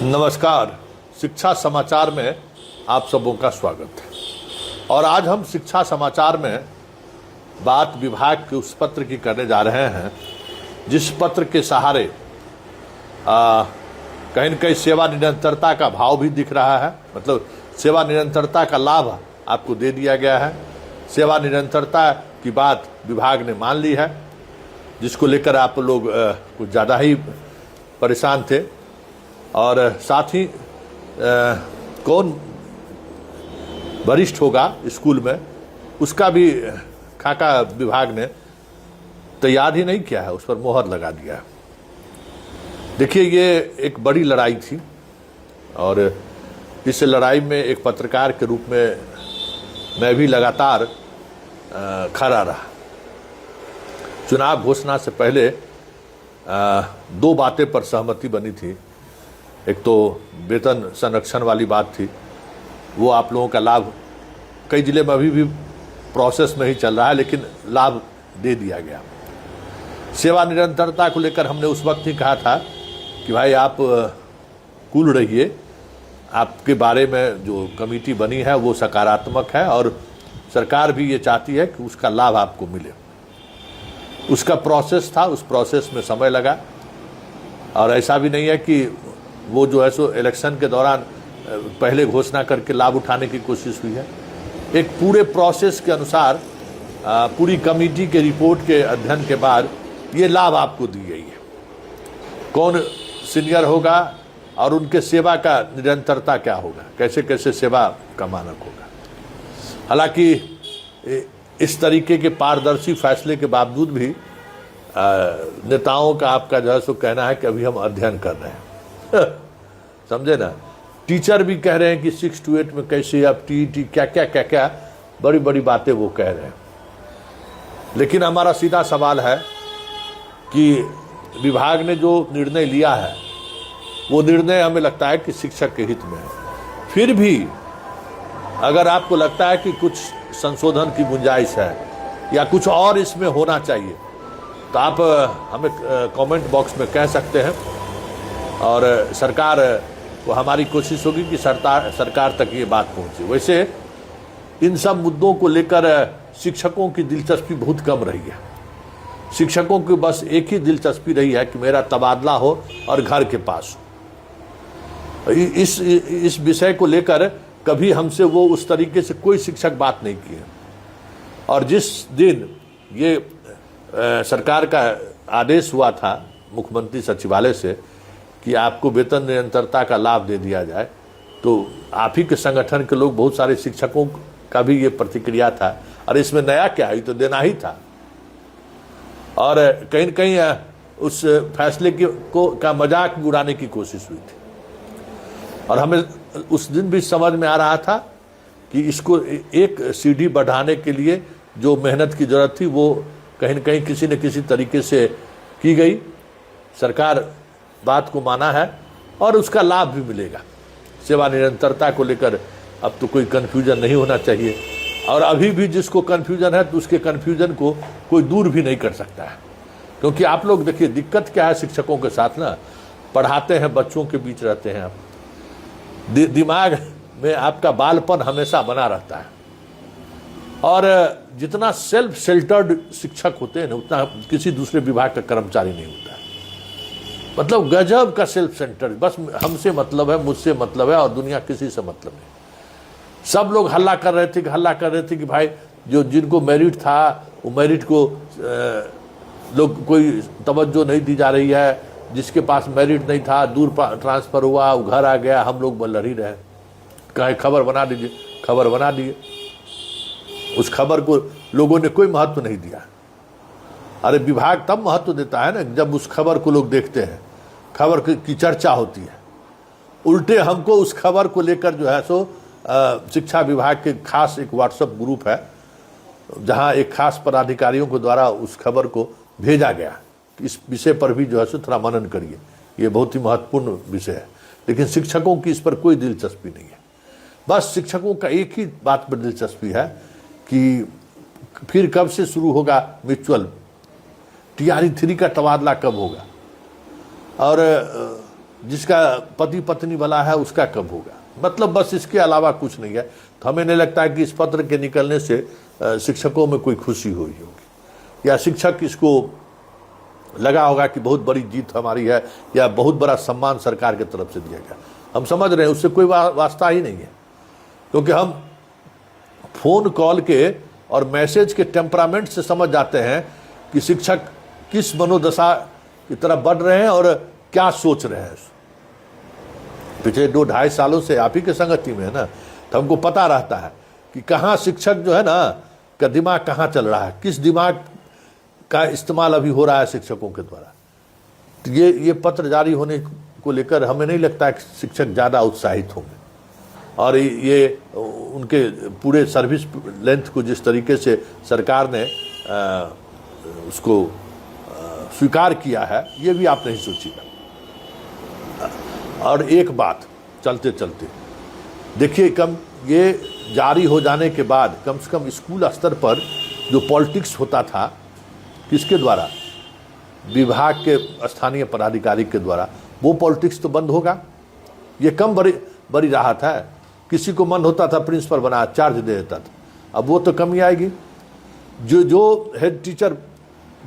नमस्कार। शिक्षा समाचार में आप सबों का स्वागत है। और आज हम शिक्षा समाचार में बात विभाग के उस पत्र की करने जा रहे हैं जिस पत्र के सहारे कहीं न कहीं सेवा निरंतरता का भाव भी दिख रहा है। मतलब सेवा निरंतरता का लाभ आपको दे दिया गया है। सेवा निरंतरता की बात विभाग ने मान ली है, जिसको लेकर आप लोग कुछ ज़्यादा ही परेशान थे। और साथ ही कौन वरिष्ठ होगा स्कूल में, उसका भी खाका विभाग ने तैयार ही नहीं किया है, उस पर मोहर लगा दिया है। देखिए, ये एक बड़ी लड़ाई थी और इस लड़ाई में एक पत्रकार के रूप में मैं भी लगातार खड़ा रहा। चुनाव घोषणा से पहले दो बातें पर सहमति बनी थी। एक तो वेतन संरक्षण वाली बात थी, वो आप लोगों का लाभ कई जिले में अभी भी प्रोसेस में ही चल रहा है, लेकिन लाभ दे दिया गया। सेवा निरंतरता को लेकर हमने उस वक्त ही कहा था कि भाई आप कूल रहिए, आपके बारे में जो कमेटी बनी है वो सकारात्मक है और सरकार भी ये चाहती है कि उसका लाभ आपको मिले। उसका प्रोसेस था, उस प्रोसेस में समय लगा और ऐसा भी नहीं है कि वो जो है सो इलेक्शन के दौरान पहले घोषणा करके लाभ उठाने की कोशिश हुई है। एक पूरे प्रोसेस के अनुसार पूरी कमेटी के रिपोर्ट के अध्ययन के बाद ये लाभ आपको दी गई है। कौन सीनियर होगा और उनके सेवा का निरंतरता क्या होगा, कैसे कैसे सेवा का मानक होगा। हालांकि इस तरीके के पारदर्शी फैसले के बावजूद भी नेताओं का आपका जो है सो कहना है कि अभी हम अध्ययन कर रहे हैं। समझे ना, टीचर भी कह रहे हैं कि 6 to 8 में कैसे अब टीईटी क्या क्या बड़ी बड़ी बातें वो कह रहे हैं। लेकिन हमारा सीधा सवाल है कि विभाग ने जो निर्णय लिया है वो निर्णय हमें लगता है कि शिक्षक के हित में है। फिर भी अगर आपको लगता है कि कुछ संशोधन की गुंजाइश है या कुछ और इसमें होना चाहिए तो आप हमें कमेंट बॉक्स में कह सकते हैं और सरकार को हमारी कोशिश होगी कि सरकार तक ये बात पहुंचे। वैसे इन सब मुद्दों को लेकर शिक्षकों की दिलचस्पी बहुत कम रही है। शिक्षकों की बस एक ही दिलचस्पी रही है कि मेरा तबादला हो और घर के पास हो। इस विषय को लेकर कभी हमसे वो उस तरीके से कोई शिक्षक बात नहीं किए। और जिस दिन ये सरकार का आदेश हुआ था मुख्यमंत्री सचिवालय से कि आपको वेतन निरंतरता का लाभ दे दिया जाए, तो आप ही के संगठन के लोग, बहुत सारे शिक्षकों का भी ये प्रतिक्रिया था। और इसमें नया क्या है, तो देना ही था। और कहीं न कहीं उस फैसले का मजाक भी उड़ाने की कोशिश हुई थी। और हमें उस दिन भी समझ में आ रहा था कि इसको एक सीढ़ी बढ़ाने के लिए जो मेहनत की जरूरत थी वो कहीं न कहीं किसी न किसी तरीके से की गई। सरकार बात को माना है और उसका लाभ भी मिलेगा। सेवा निरंतरता को लेकर अब तो कोई कन्फ्यूजन नहीं होना चाहिए। और अभी भी जिसको कन्फ्यूजन है तो उसके कन्फ्यूजन को कोई दूर भी नहीं कर सकता है। क्योंकि आप लोग देखिए, दिक्कत क्या है शिक्षकों के साथ ना, पढ़ाते हैं, बच्चों के बीच रहते हैं आप, दिमाग में आपका बालपन हमेशा बना रहता है। और जितना सेल्फ शेल्टर्ड शिक्षक होते हैं ना, उतना किसी दूसरे विभाग का कर्मचारी नहीं होता है। मतलब गजब का सेल्फ सेंटर्ड, बस हमसे मतलब है, मुझसे मतलब है और दुनिया किसी से मतलब नहीं। सब लोग हल्ला कर रहे थे कि भाई जो जिनको मेरिट था वो मेरिट को लोग कोई तवज्जो नहीं दी जा रही है। जिसके पास मेरिट नहीं था, दूर ट्रांसफ़र हुआ, वो घर आ गया, हम लोग लड़ ही रहे। कहे खबर बना दीजिए, खबर बना दिए। उस खबर को लोगों ने कोई महत्व नहीं दिया। अरे विभाग तब महत्व देता है ना जब उस खबर को लोग देखते हैं, खबर की चर्चा होती है। उल्टे हमको उस खबर को लेकर जो है सो शिक्षा विभाग के खास एक व्हाट्सएप ग्रुप है जहां एक खास पदाधिकारियों के द्वारा उस खबर को भेजा गया। इस विषय पर भी जो है सो थोड़ा मनन करिए, ये बहुत ही महत्वपूर्ण विषय है। लेकिन शिक्षकों की इस पर कोई दिलचस्पी नहीं है। बस शिक्षकों का एक ही बात पर दिलचस्पी है कि फिर कब से शुरू होगा म्यूचुअल TRE 3 का तबादला कब होगा। और जिसका पति पत्नी वाला है उसका कब होगा। मतलब बस इसके अलावा कुछ नहीं है। तो हमें नहीं लगता है कि इस पत्र के निकलने से शिक्षकों में कोई खुशी हुई होगी या शिक्षक इसको लगा होगा कि बहुत बड़ी जीत हमारी है या बहुत बड़ा सम्मान सरकार की तरफ से दिया गया। हम समझ रहे हैं उससे कोई वास्ता ही नहीं है, क्योंकि हम फोन कॉल के और मैसेज के टेम्परामेंट से समझ जाते हैं कि शिक्षक किस मनोदशा की तरफ बढ़ रहे हैं और क्या सोच रहे हैं। पिछले 2-2.5 सालों से आप ही के संगति में है ना, तो हमको पता रहता है कि कहाँ शिक्षक जो है ना का दिमाग कहाँ चल रहा है, किस दिमाग का इस्तेमाल अभी हो रहा है शिक्षकों के द्वारा। तो ये पत्र जारी होने को लेकर हमें नहीं लगता है कि शिक्षक ज़्यादा उत्साहित होंगे, और ये उनके पूरे सर्विस लेंथ को जिस तरीके से सरकार ने उसको स्वीकार किया है, ये भी आप नहीं सोचिएगा। और एक बात चलते चलते देखिए, ये जारी हो जाने के बाद कम से कम स्कूल स्तर पर जो पॉलिटिक्स होता था, किसके द्वारा, विभाग के स्थानीय पदाधिकारी के द्वारा, वो पॉलिटिक्स तो बंद होगा। ये कम बड़ी राहत है। किसी को मन होता था प्रिंसिपल बना चार्ज दे देता था, अब वो तो कमी आएगी। जो हेड टीचर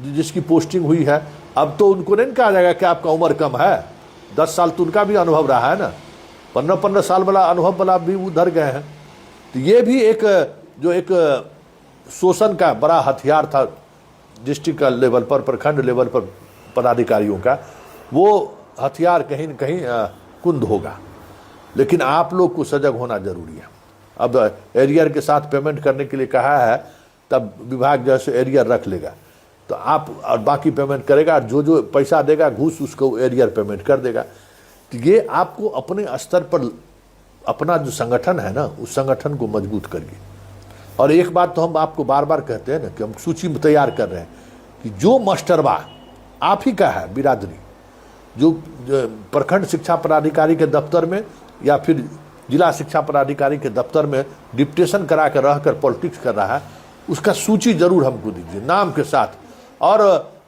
जिसकी पोस्टिंग हुई है, अब तो उनको नहीं कहा जाएगा कि आपका उम्र कम है, 10 साल तो उनका भी अनुभव रहा है ना, 15-15 साल वाला अनुभव वाला भी उधर गए हैं। तो ये भी एक शोषण का बड़ा हथियार था डिस्ट्रिक्ट लेवल पर, प्रखंड लेवल पर पदाधिकारियों का, वो हथियार कहीं न कहीं कुंद होगा। लेकिन आप लोग को सजग होना जरूरी है। अब एरियर के साथ पेमेंट करने के लिए कहा है, तब विभाग जैसे एरियर रख लेगा तो आप और बाकी पेमेंट करेगा, जो पैसा देगा घूस उसको एरियर पेमेंट कर देगा। तो ये आपको अपने स्तर पर अपना जो संगठन है ना, उस संगठन को मजबूत करिए। और एक बात तो हम आपको बार बार कहते हैं ना कि हम सूची में तैयार कर रहे हैं कि जो मास्टरवा आप ही का है बिरादरी, जो प्रखंड शिक्षा पदाधिकारी के दफ्तर में या फिर जिला शिक्षा पदाधिकारी के दफ्तर में डिप्टेशन करा कर रह कर पॉलिटिक्स कर रहा है, उसका सूची जरूर हमको दीजिए नाम के साथ। और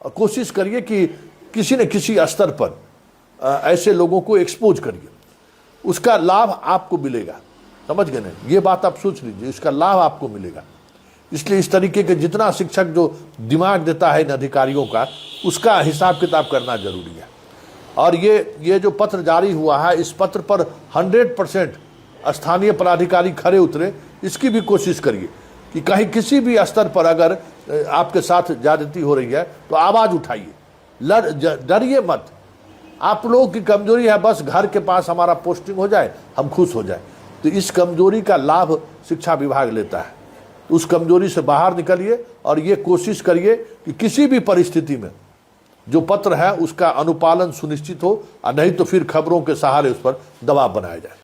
कोशिश करिए कि किसी न किसी स्तर पर ऐसे लोगों को एक्सपोज करिए, उसका लाभ आपको मिलेगा। समझ गए ना, ये बात आप सोच लीजिए, इसका लाभ आपको मिलेगा। इसलिए इस तरीके के जितना शिक्षक जो दिमाग देता है इन अधिकारियों का, उसका हिसाब किताब करना जरूरी है। और ये जो पत्र जारी हुआ है, इस पत्र पर 100% स्थानीय पदाधिकारी खरे उतरे, इसकी भी कोशिश करिए कि कहीं किसी भी स्तर पर अगर आपके साथ ज्यादती हो रही है तो आवाज उठाइए, डरिए मत। आप लोगों की कमजोरी है बस घर के पास हमारा पोस्टिंग हो जाए, हम खुश हो जाए, तो इस कमजोरी का लाभ शिक्षा विभाग लेता है। उस कमजोरी से बाहर निकलिए और ये कोशिश करिए कि किसी भी परिस्थिति में जो पत्र है उसका अनुपालन सुनिश्चित हो, और नहीं तो फिर खबरों के सहारे उस पर दबाव बनाया जाए।